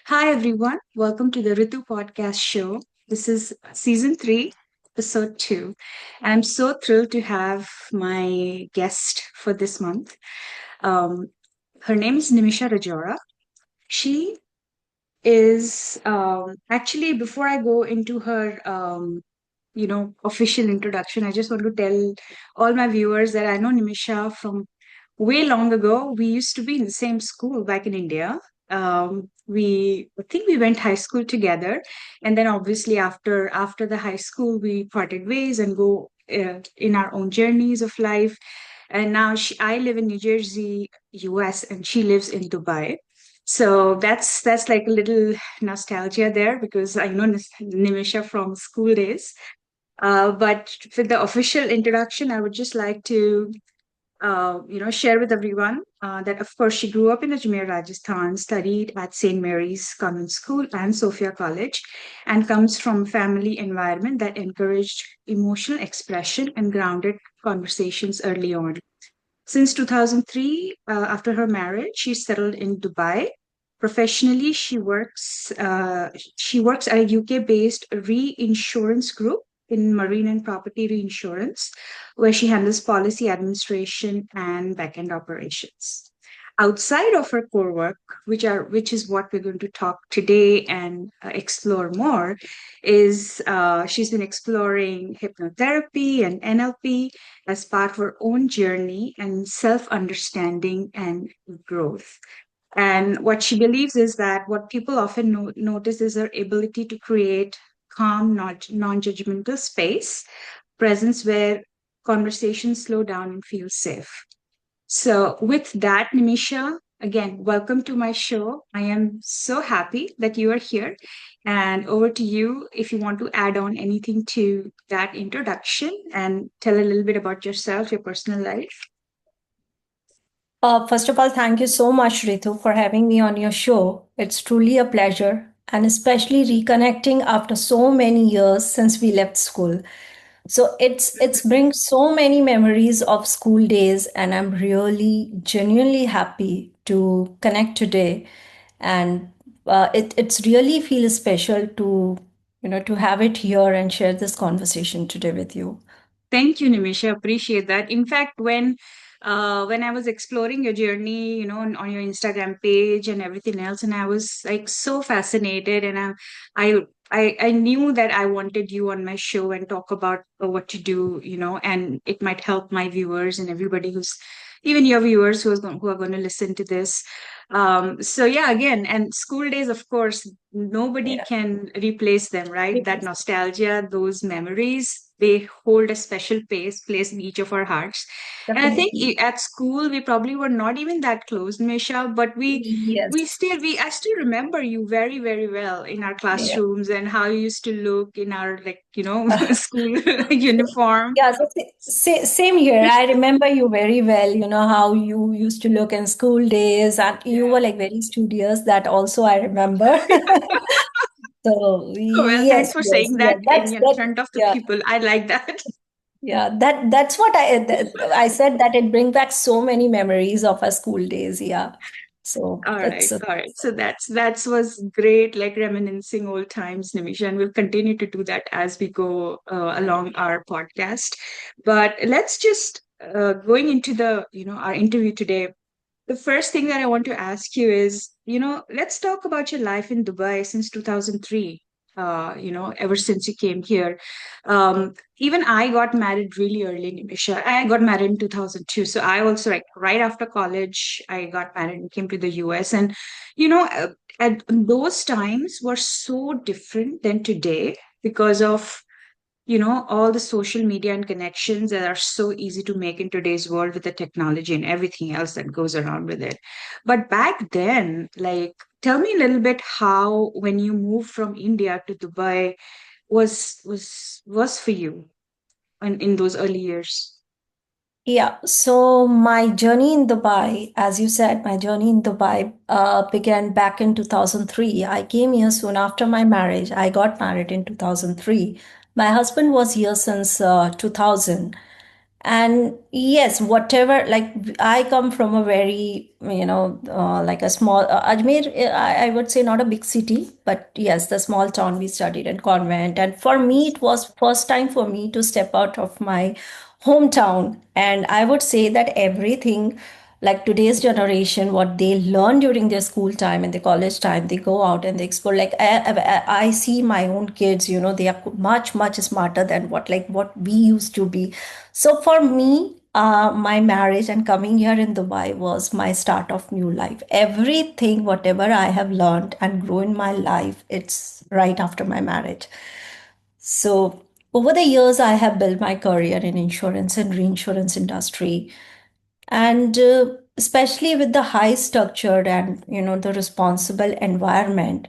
Hi, everyone. Welcome to the Ritu podcast show. This is season 3, episode 2. I'm so thrilled to have my guest for this month. Um, Her name is Nimisha Rajora. She is actually, before I go into her, official introduction, I just want to tell all my viewers that I know Nimisha from way long ago. We used to be in the same school back in India. I think we went high school together, and then obviously after the high school, we parted ways and go in our own journeys of life. And now I live in New Jersey, US, and she lives in Dubai. So that's like a little nostalgia there because I know Nimisha from school days. But for the official introduction, I would just like to share with everyone that, of course, she grew up in Ajmer, Rajasthan, studied at St. Mary's Convent School and Sophia College, and comes from a family environment that encouraged emotional expression and grounded conversations early on. Since 2003, after her marriage, she settled in Dubai. Professionally, she works at a UK-based reinsurance group in marine and property reinsurance, where she handles policy administration and backend operations. Outside of her core work, which is what we're going to talk today and explore more, is she's been exploring hypnotherapy and NLP as part of her own journey and self understanding and growth. And what she believes is that what people often notice is her ability to create calm, non judgmental space, presence where conversations slow down and feel safe. So, with that, Nimisha, again, welcome to my show. I am so happy that you are here. And over to you if you want to add on anything to that introduction and tell a little bit about yourself, your personal life. First of all, thank you so much, Ritu, for having me on your show. It's truly a pleasure, and especially reconnecting after so many years since we left school. So it's brings so many memories of school days, and I'm really genuinely happy to connect today. And it's really feels special to to have it here and share this conversation today with you. Thank you, Nimisha. Appreciate that. In fact, when I was exploring your journey, on your Instagram page and everything else, and I was like so fascinated, and I, I knew that I wanted you on my show and talk about what you do, and it might help my viewers and everybody who's even your viewers who are going to listen to this. So yeah, again, and school days, of course, nobody Yeah. can replace them, right? That nostalgia, those memories, they hold a special place in each of our hearts. And I think Definitely. at school we probably were not even that close, Misha, but we Yes. still we I still remember you very, very well in our Yeah. classrooms and how you used to look in our school uniform. Yeah, so same here. I remember you very well, you know, how you used to look in school days, and you Yeah. were like very studious. That also I remember. So Oh, well, thanks yes, for yes, saying yeah. that That's in that. front of the Yeah, people. I like that. yeah. That's what I said that it brings back so many memories of our school days. Yeah. So All right, it's all right. So that's was great, like reminiscing old times, Nimisha, and we'll continue to do that as we go along our podcast. But let's just going into the our interview today. The first thing that I want to ask you is, let's talk about your life in Dubai since 2003. Ever since you came here. Even I got married really early, Nimisha. I got married in 2002. So I also, like, right after college, I got married and came to the US. And, you know, uh, at those times were so different than today because of all the social media and connections that are so easy to make in today's world with the technology and everything else that goes around with it. But back then, like, tell me a little bit how when you moved from India to Dubai was for you in those early years. Yeah, so my journey in Dubai, as you said, my journey in Dubai began back in 2003. I came here soon after my marriage. I got married in 2003. My husband was here since 2000. And yes, whatever, like I come from a very, like a small Ajmer, I would say not a big city, but yes, the small town. We studied in convent, and for me it was first time for me to step out of my hometown. And I would say that everything, like today's generation, what they learn during their school time and the college time, they go out and they explore. Like I see my own kids, they are much smarter than what we used to be. So for me, my marriage and coming here in Dubai was my start of new life. Everything, whatever I have learned and grown in my life, it's right after my marriage. So over the years, I have built my career in insurance and reinsurance industry, and especially with the high structured and the responsible environment.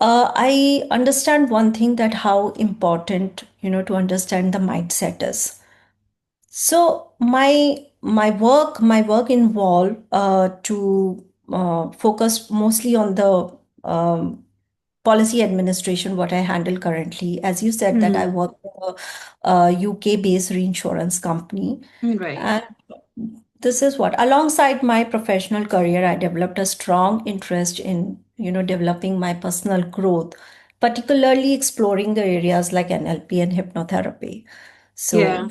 I understand one thing, that how important to understand the mindset is. So my work involved to focus mostly on the policy administration, what I handle currently. As you said, that I Hmm. work for a UK-based reinsurance company. Right. And this is what, alongside my professional career, I developed a strong interest in, developing my personal growth, particularly exploring the areas like NLP and hypnotherapy. So, Yeah.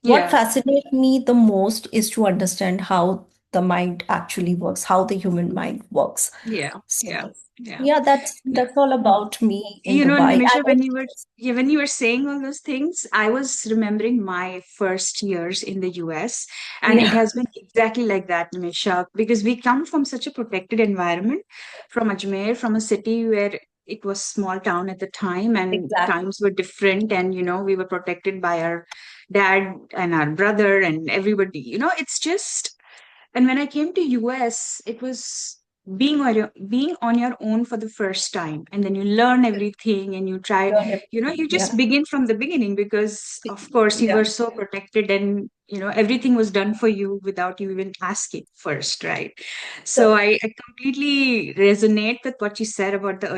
what Yeah. fascinates me the most is to understand how the mind actually works, how the human mind works. Yeah. Yeah. So, Yeah. yeah, that's all about me in Dubai. I Nimisha, would, when you were saying all those things, I was remembering my first years in the US, and it yeah, has been exactly like that, Nimisha, because we come from such a protected environment, from Ajmer, from a city where it was small town at the time, and exactly. times were different, and we were protected by our dad and our brother and everybody. It's just, and when I came to US, it was being on your own for the first time, and then you learn everything and you try. Learn You everything. just Yeah, begin from the beginning because, of course, you yeah. were so protected, and everything was done for you without you even asking first, right? So So, I completely resonate with what you said about the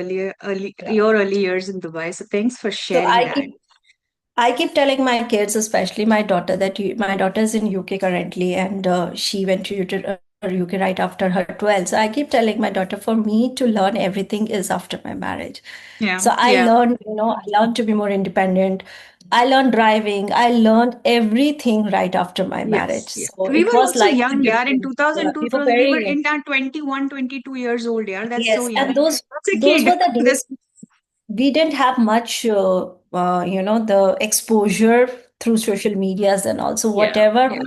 yeah. your early years in Dubai. So thanks for So sharing that. I keep telling my kids, especially my daughter, that my daughter is in UK currently, and she went to UK right after her 12th. So I keep telling my daughter, for me to learn everything is after my marriage. Yeah, So I yeah. learned, I learned to be more independent. I learned driving. I learned everything right after my marriage. Yes, yeah. So We it were was also like a young, yeah. In different, yeah, 2002, we were we very were young. in our 21, 22 years old, yeah. That's so Yes, young. and those That's a those kid. were the That's, days we didn't have much, the exposure through social medias, and also yeah, whatever yeah.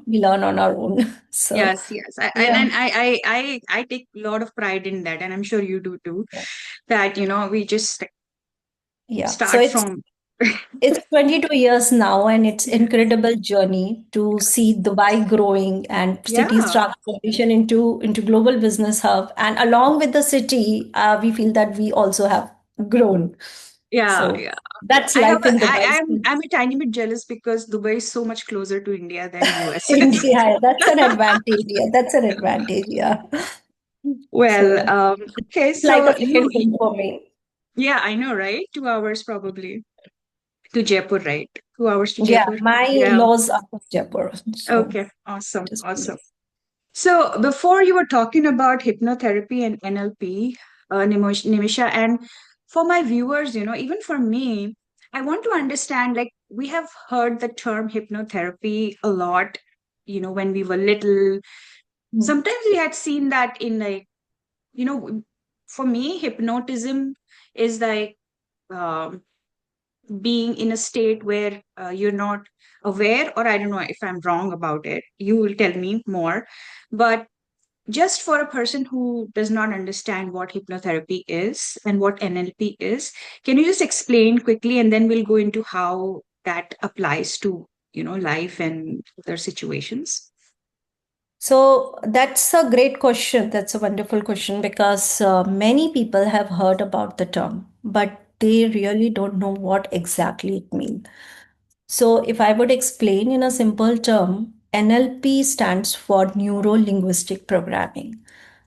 we learn on our own. So, Yes, yes. yeah, I take a lot of pride in that, and I'm sure you do too. That, we just yeah. So start from, it's 22 years now, and it's incredible journey to see Dubai growing and city's yeah, transformation into global business hub. And along with the city, we feel that we also have grown. yeah, So yeah. that's I have life in Dubai. I'm a tiny bit jealous because Dubai is so much closer to India than US. India, that's an advantage. Yeah, that's an advantage. Yeah. Well, So okay, it's like so a second home for me. yeah, I know, right? 2 hours probably to Jaipur, right? 2 hours to Yeah, Jaipur. my Yeah. in-laws are from Jaipur. So Okay. Awesome. just Awesome. So before you were talking about hypnotherapy and NLP, Nimisha, and for my viewers, even for me, I want to understand, like, we have heard the term hypnotherapy a lot, when we were little. Sometimes we had seen that in, like, for me, hypnotism is like, um, being in a state where you're not aware, or I don't know if I'm wrong about it. You will tell me more. But just for a person who does not understand what hypnotherapy is and what NLP is, can you just explain quickly, and then we'll go into how that applies to, life and other situations? So that's a great question. That's a wonderful question, because many people have heard about the term, but they really don't know what exactly it means. So, if I would explain in a simple term, NLP stands for Neuro Linguistic Programming.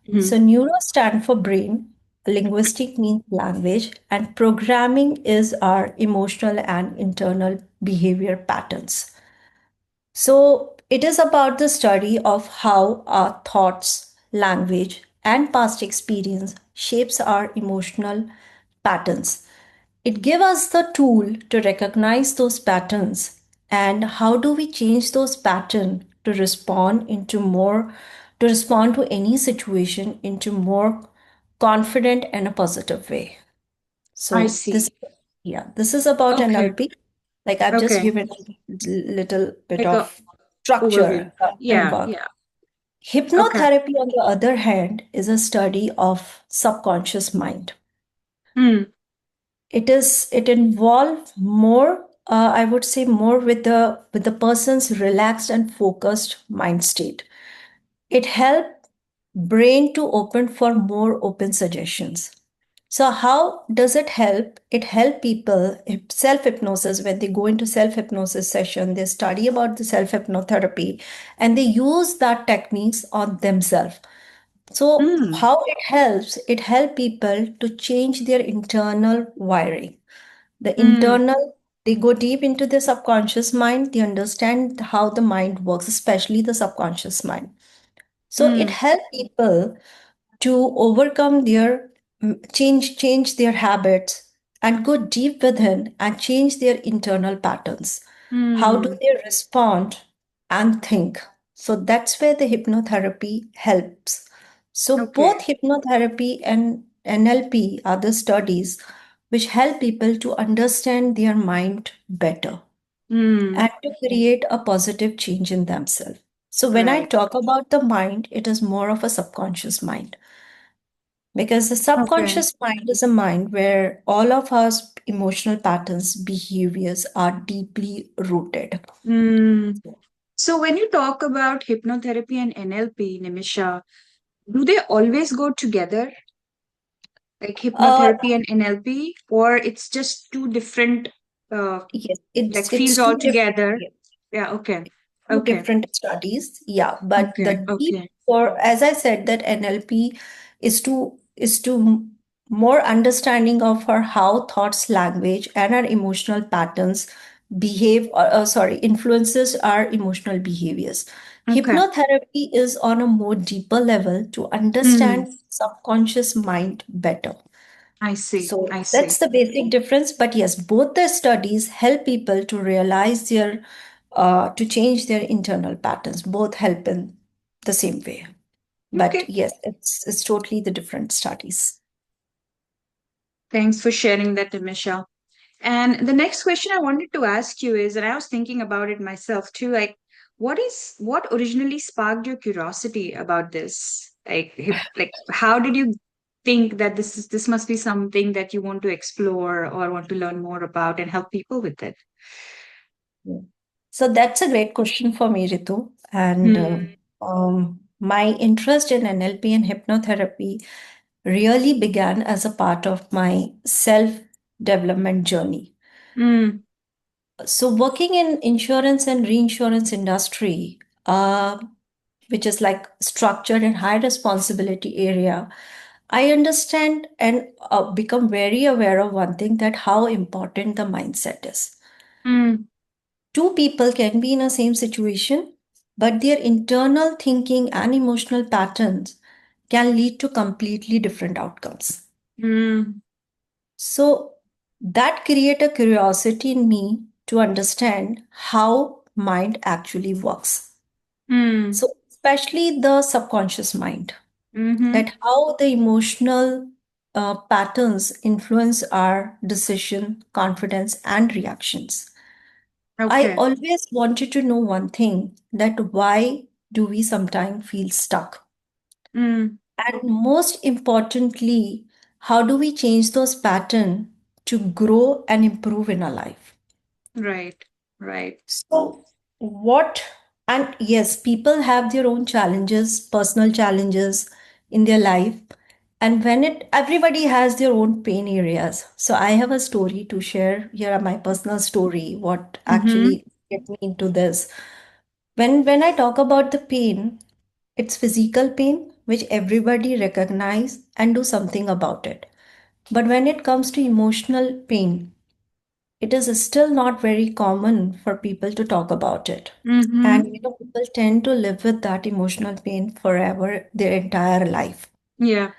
So, Mhm. neuro stand for brain, linguistic means language, and programming is our emotional and internal behavior patterns. So, it is about the study of how our thoughts, language, and past experience shapes our emotional patterns. It gives us the tool to recognize those patterns and how do we change those patterns to respond to any situation into more confident and a positive way. I So see. this is about Okay. NLP. Like I've just Okay. given a little bit Like a of overview. structure, Yeah. framework. Yeah. Okay. Hypnotherapy, on the other hand, is a study of subconscious mind. Hmm. It involves more, I would say, more with the person's relaxed and focused mind state. It helps brain to open for more open suggestions. So how does it help? It help people self hypnosis. When they go into self hypnosis session, they study about the self hypnotherapy and they use that techniques on themselves. So Hmm. how it helps? It help people to change their internal wiring. The Hmm. internal, they go deep into the subconscious mind. They understand how the mind works, especially the subconscious mind. So it Hmm. helps people to overcome their change their habits and go deep within and change their internal patterns. How do Hmm. they respond and think? So that's where the hypnotherapy helps. So both Okay. hypnotherapy and NLP are the studies which help people to understand their mind better Hmm. and to create a positive change in themselves. So when I Right. talk about the mind, it is more of a subconscious mind because the Okay. subconscious mind is a mind where all of our emotional patterns, behaviors are deeply rooted. Hmm. So when you talk about hypnotherapy and NLP, Nimisha, do they always go together, like Uh, hypnotherapy and NLP, or it's just two different, uh, yes, like it's fields two different. altogether? Yeah. Okay. Two Okay. different studies, yeah, but the Okay. deep, Okay. for as I said, that NLP is to more understanding of our how thoughts, language, and our emotional patterns behave, sorry, influences our emotional behaviors. Okay. Hypnotherapy is on a more deeper level to Hmm. understand subconscious mind better. I see. So I that's see. the basic difference. But yes, both the studies help people to realize to change their internal patterns. Both help in the same way. But Okay. yes, it's totally the different studies. Thanks for sharing that, Nimisha. And the next question I wanted to ask you is, and I was thinking about it myself too, like, what originally sparked your curiosity about this? Like, how did you think that this must be something that you want to explore or want to learn more about and help people with it? Yeah. So that's a great question for me, Ritu. And Hmm. my interest in NLP and hypnotherapy really began as a part of my self development journey. Hmm. So working in insurance and reinsurance industry, which is like structured and high responsibility area, I understand and become very aware of one thing, that how important the mindset is. Hmm. Two people can be in a same situation, but their internal thinking and emotional patterns can lead to completely different outcomes. Hmm. So that create a curiosity in me to understand how mind actually works. Hmm. So especially the subconscious mind, Mm-hmm. that how the emotional patterns influence our decision, confidence, and reactions. I Okay. always wanted to know one thing, that why do we sometimes feel stuck? Hmm. And most importantly, how do we change those patterns to grow and improve in our life? Right. Right. So, what, and yes, people have their own challenges, personal challenges in their life. And when everybody has their own pain areas. So, I have a story to share. Here are my personal story, what Mm-hmm. actually get me into this. When I talk about the pain, it's physical pain, which everybody recognize and do something about it. But when it comes to emotional pain, it is still not very common for people to talk about it. Mm-hmm. And people tend to live with that emotional pain forever, their entire life. Yeah.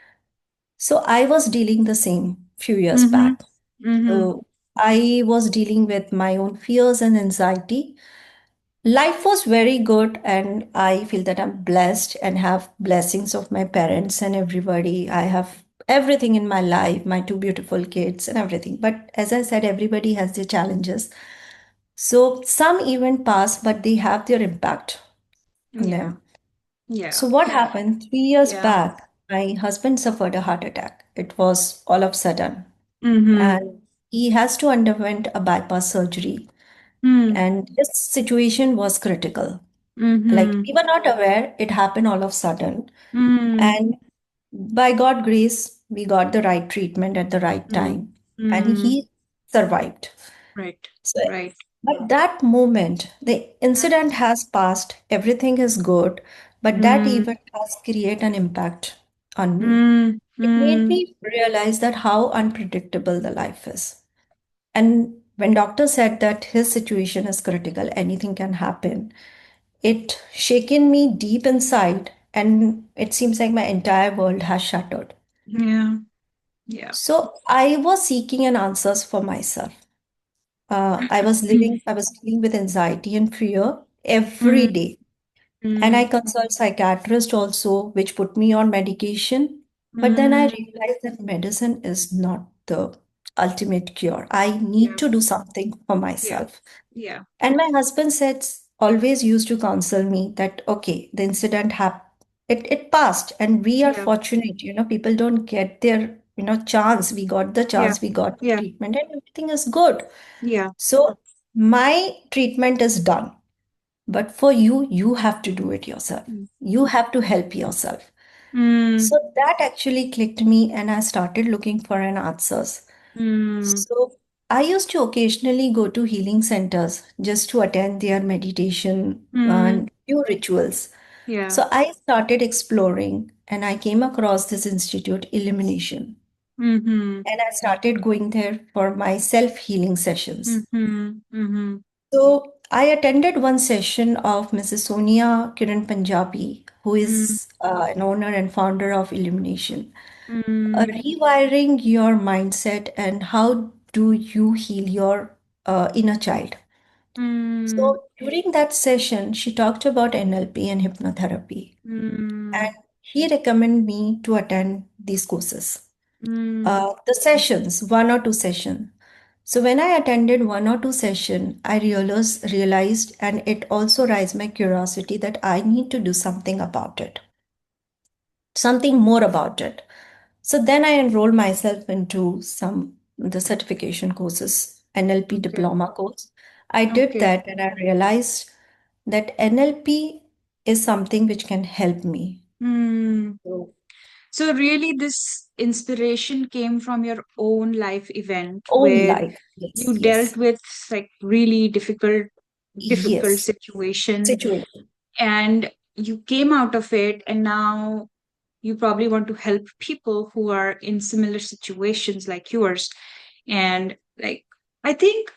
So I was dealing the same few years Mm-hmm. back. Mm-hmm. So I was dealing with my own fears and anxiety. Life was very good, and I feel that I'm blessed and have blessings of my parents and everybody. I have everything in my life, my two beautiful kids and everything. But as I said, everybody has their challenges. So some even pass, but they have their impact on Yeah. them. Yeah. So what happened 3 years Yeah. back? My husband suffered a heart attack. It was all of a sudden, Mm-hmm. and he has to underwent a bypass surgery. Mm. And his situation was critical. Like Mm-hmm. we were not aware, it happened all of a sudden. Mm. And by God grace, we got the right treatment at the right Mm. time, and Mm. he survived. Right. So Right. at that moment, the incident has passed, everything is good, but that Mm. event has created an impact on me. Mm. It made Mm. me realize that how unpredictable the life is. And when doctor said that his situation is critical, anything can happen, it shaken me deep inside, and it seems like my entire world has shattered. Yeah. Yeah. So I was seeking an answers for myself. I was dealing with anxiety and fear every Mm. day. And I Mm. consult psychiatrist also, which put me on medication. But then I Mm. realized that medicine is not the ultimate cure. I need Yeah. to do something for Yeah. myself. Yeah. And my husband said, always used to counsel me that, okay, the incident happened, it passed, and we are Yeah. fortunate, people don't get their, chance. We got the Yeah. chance, we got the Yeah. treatment, and everything is good. Yeah. So my treatment is done. But for you, you have to do it yourself. Mm. You have to help yourself. Mm. So that actually clicked me, and I started looking for an answers. Mm. So I used to occasionally go to healing centers just to attend their meditation Mm. and few rituals. Yeah. So I started exploring, and I came across this institute, Illumination. Mm-hmm. And I started going there for my self-healing sessions. Mm-hmm. Mm-hmm. So I attended one session of Mrs. Sonia Kiran Punjabi, who Mm. is an owner and founder of Illumination. Mm. Rewiring your mindset and how do you heal your inner child. Mm. So during that session, she talked about NLP and hypnotherapy, Mm. and he recommended me to attend these courses. Mm. The sessions, one or two sessions. So when I attended one or two session, I realized, and it also raised my curiosity that I need to do something about it, something more about it. So then I enrolled myself into some the certification courses, NLP Okay. diploma course. I did Okay. that, and I realized that NLP is something which can help me. Mm. So, So really, this inspiration came from your own life event own where life. Yes, you dealt yes, with like really difficult yes. situation, Situation. and you came out of it, and now you probably want to help people who are in similar situations like yours. And like, I think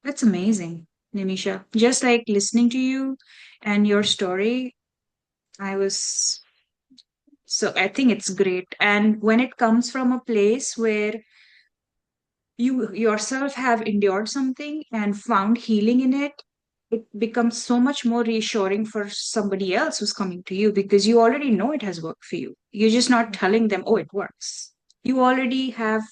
that's amazing, Nimisha. Just like listening to you and your story, I was so I think it's great. And when it comes from a place where you yourself have endured something and found healing in it, it becomes so much more reassuring for somebody else who's coming to you because you already know it has worked for you. You're just not telling them, oh, it works. You already have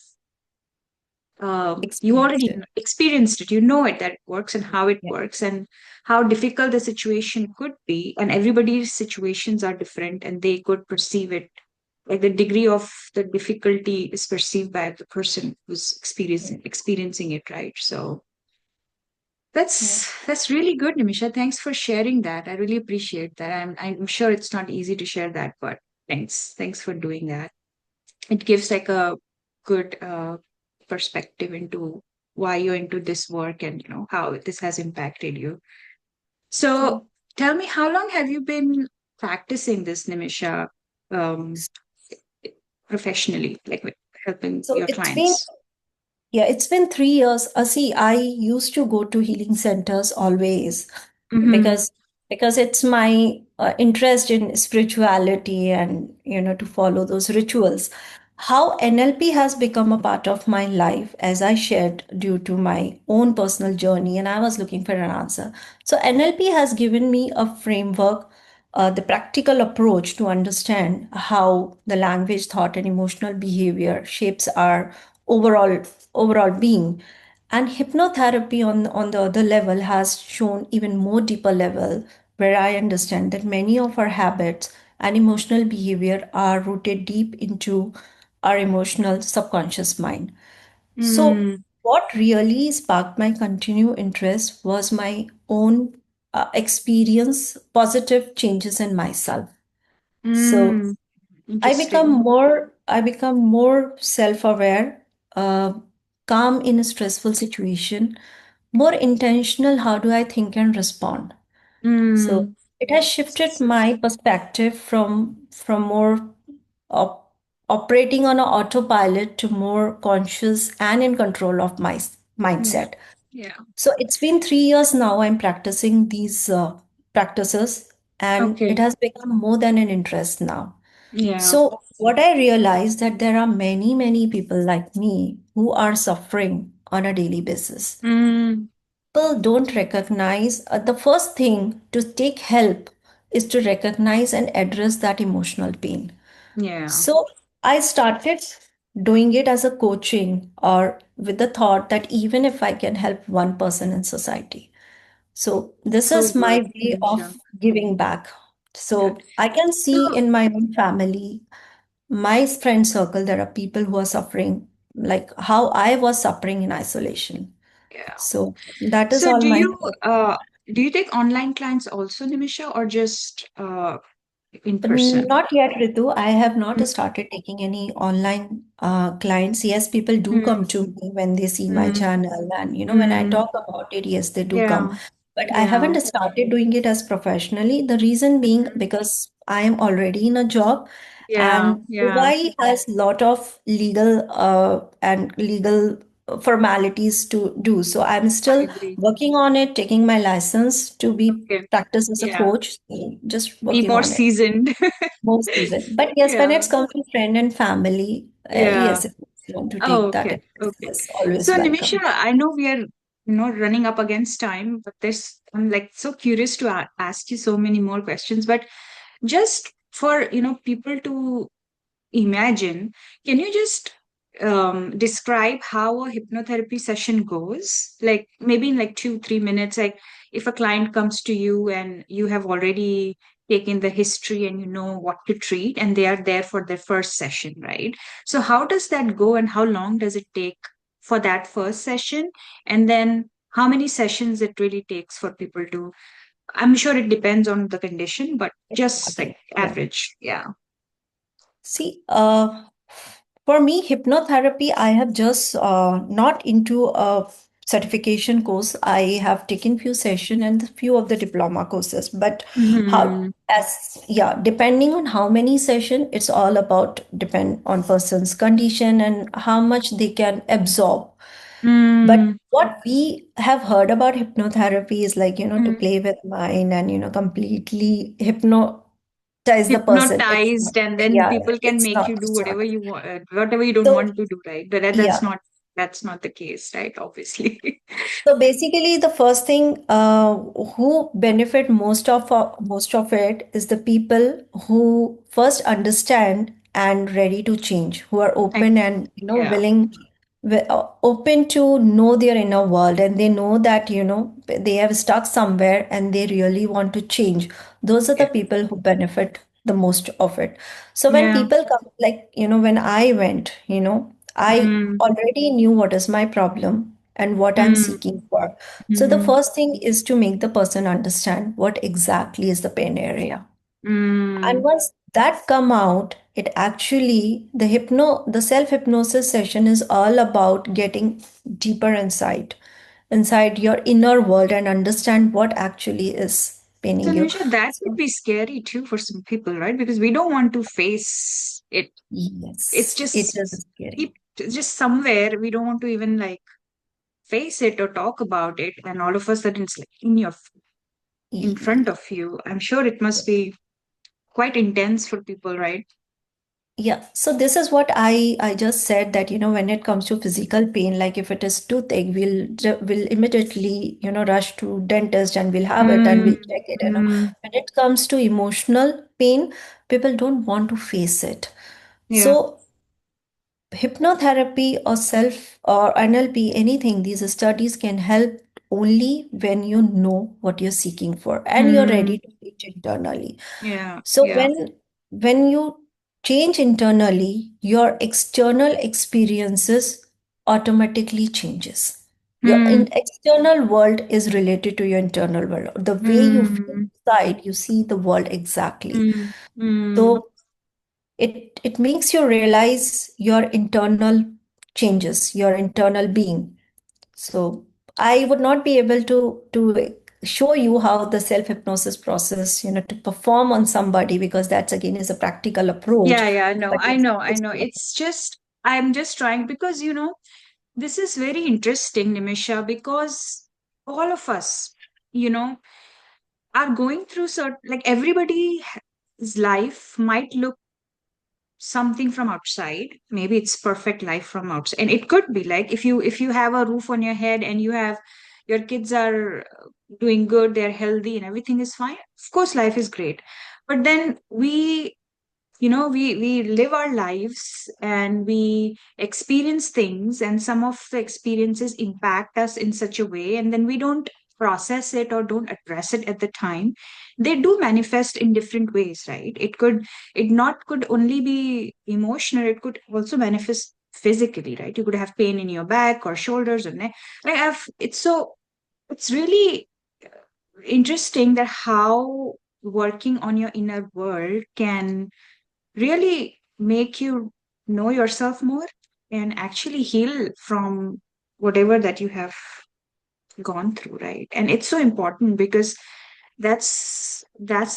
you Experienced already it. experienced it. You know it that it works and how it Yeah. works and how difficult the situation could be. And everybody's situations are different and they could perceive it like the degree of the difficulty is perceived by the person who's experiencing it, right? So Yeah. that's really good, Nimisha. Thanks for sharing that. I really appreciate that. I'm sure it's not easy to share that, but thanks for doing that. It gives like a good perspective into why you're into this work and how this has impacted you. True. So tell me, how long have you been practicing this, Nimisha, um, professionally, like with helping So your clients? Yeah, it's been 3 years. See, I used to go to healing centers always Mm-hmm. because it's my interest in spirituality and to follow those rituals. How NLP has become a part of my life, as I shared, due to my own personal journey, and I was looking for an answer. So NLP has given me a framework, the practical approach to understand how the language, thought, and emotional behavior shapes our overall being. And hypnotherapy on the other level has shown even more deeper level, where I understand that many of our habits and emotional behavior are rooted deep into our emotional subconscious mind. So Mm, what really sparked my continued interest was my own experience, positive changes in myself. So mm, interesting. I become more self-aware, uh, calm in a stressful situation, more intentional. How do I think and respond? So Mm, it has shifted my perspective from more op- operating on an autopilot to more conscious and in control of my yeah, mindset. yeah. So it's been 3 years now. I'm practicing these practices, and it Okay. has become more than an interest now. Yeah. So what I realized that there are many people like me who are suffering on a daily basis. Mm, People don't recognize the first thing to take help is to recognize and address that emotional pain. yeah. So I started doing it as a coaching or with the thought that even if I can help one person in society. So this So is my good, way Nimisha. of giving back. Good. So I can So, see in my own family, my friend circle, there are people who are suffering like how I was suffering in isolation. yeah. So that is So all my do you take online clients also, Nimisha, or just in person? Not yet, Ritu. I have not Mm, started taking any online clients. Yes, people do mm, come to me when they see my mm, channel, and when I mm. talk about it, yes, they do come. Yeah. But I Yeah. haven't started doing it as professionally. The reason being Mhm. because I am already in a job, Yeah. and Yeah. Dubai has lot of legal and legal formalities to do. So I'm I still agree. working on it, taking my license to be Okay. practiced as a Yeah. coach. So just Be working more on it. seasoned. Most season. But yes, when Yeah. it's come to friend and family, Yeah. yes, if you want to Oh, take that, okay. Okay. yes, always So, Nimisha, welcome. I know we are, running up against time, but I'm like so curious to ask you so many more questions. But just for, people to imagine, can you just describe how a hypnotherapy session goes? Like maybe in like 2, 3 minutes, like if a client comes to you and you have already taken the history and you know what to treat and they are there for their first session, right? So how does that go and how long does it take for that first session? And then how many sessions it really takes for people to, I'm sure it depends on the condition, but just like Exactly. Yeah. average. Yeah. See, for me, hypnotherapy, I have just not into a certification course. I have taken few session and few of the diploma courses. But how, Hmm. as yeah, depending on how many session, it's all about depend on person's condition and how much they can absorb. But Mm, what we have heard about hypnotherapy is like, to mm. play with mind and, completely hypnotize the person. It's not, Hypnotized, and then yeah, people can it's make not, you do it's not. whatever you want, whatever you don't So, want to do, right? But that's yeah. not the case, right? Obviously. So basically, the first thing who benefit most of it is the people who first understand and ready to change, who are Like, open and yeah, willing, open to know their inner world, and they know that they have stuck somewhere and they really want to change. Those are the yeah, people who benefit the most of it. So when yeah. people come, like when I went, I Mm, already knew what is my problem and what I'm mm, seeking for. So the mm, first thing is to make the person understand what exactly is the pain area. And mm. once that come out, it actually the self hypnosis session is all about getting deeper inside your inner world and understand what actually is So, paining you. Nisha, that would So be scary too for some people, right? Because we don't want to face it. It's yes, it just is scary. just somewhere we don't want to even like face it or talk about it, and all of a sudden it's like in front Y- of you. I'm sure it must be quite intense for people, right? Yeah, so this is what I just said, that when it comes to physical pain, like if it is toothache, we'll immediately rush to dentist and we'll have it and Mm, we'll check it. mm, When it comes to emotional pain, people don't want to face it. yeah. So hypnotherapy or self or NLP, anything, these studies can help only when you know what you're seeking for and you're Mm, ready to reach internally. yeah, So yeah. when you change internally, your external experiences automatically changes. Your Mm, external world is related to your internal world. The way you feel mm, inside, you see the world exactly. mm, mm. So it makes you realize your internal changes, your internal being. So I would not be able to show you how the self hypnosis process, to perform on somebody, because that's again is a practical approach. Yeah, yeah, no, But I it's know, I it's know. It's just, I'm just trying because, this is very interesting, Nimisha, because all of us, you know, are going through certain, like everybody's life might look something from outside. Maybe it's perfect life from outside. And it could be like if you have a roof on your head and your kids are doing good, they're healthy and everything is fine. Of course, life is great. But then we live our lives and we experience things, and some of the experiences impact us in such a way, and then we don't process it or don't address it at the time. They do manifest in different ways, right? It could only be emotional, it could also manifest physically, right? You could have pain in your back or shoulders or neck. Like it's really interesting that how working on your inner world can really make you know yourself more and actually heal from whatever that you have gone through, right? And it's so important because that's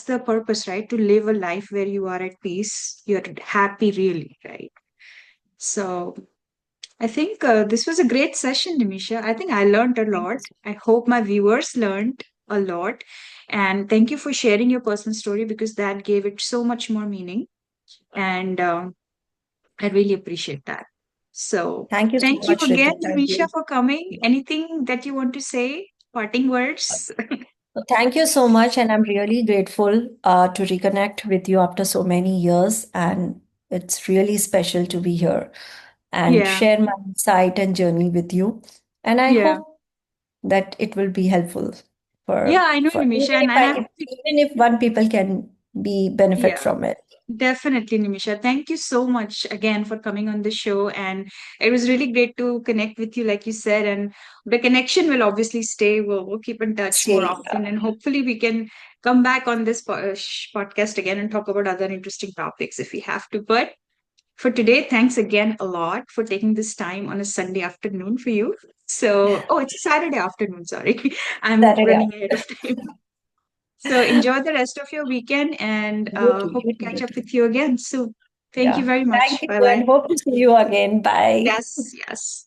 the purpose, right? To live a life where you are at peace, you're happy, really, right? So I think this was a great session, Nimisha. I think I learned a Thank lot. you. I hope my viewers learned a lot, and thank you for sharing your personal story because that gave it so much more meaning. And I really appreciate that. So Thank you so thank you much, again, Ritu. Thank Nimisha, you. for coming. Anything that you want to say? Parting words? So thank you so much, and I'm really grateful to reconnect with you after so many years. And it's really special to be here and Yeah, share my insight and journey with you. And I yeah. hope that it will be helpful Yeah, for I know, Nimisha, and I'm even if one people can be benefit yeah. from it. Definitely, Nimisha. Thank you so much again for coming on the show. And it was really great to connect with you, like you said. And the connection will obviously stay. We'll keep in touch more Stay. often. And hopefully, we can come back on this podcast again and talk about other interesting topics if we have to. But for today, thanks again a lot for taking this time on a Sunday afternoon for you. So, oh, it's a Saturday afternoon. Sorry. I'm Saturday. running ahead of time. So enjoy the rest of your weekend and You too. hope You to too. catch You up too. with you again soon. Thank you Yeah. very Thank much. you, Bye bye. and hope to see you again. Bye. Yes, yes.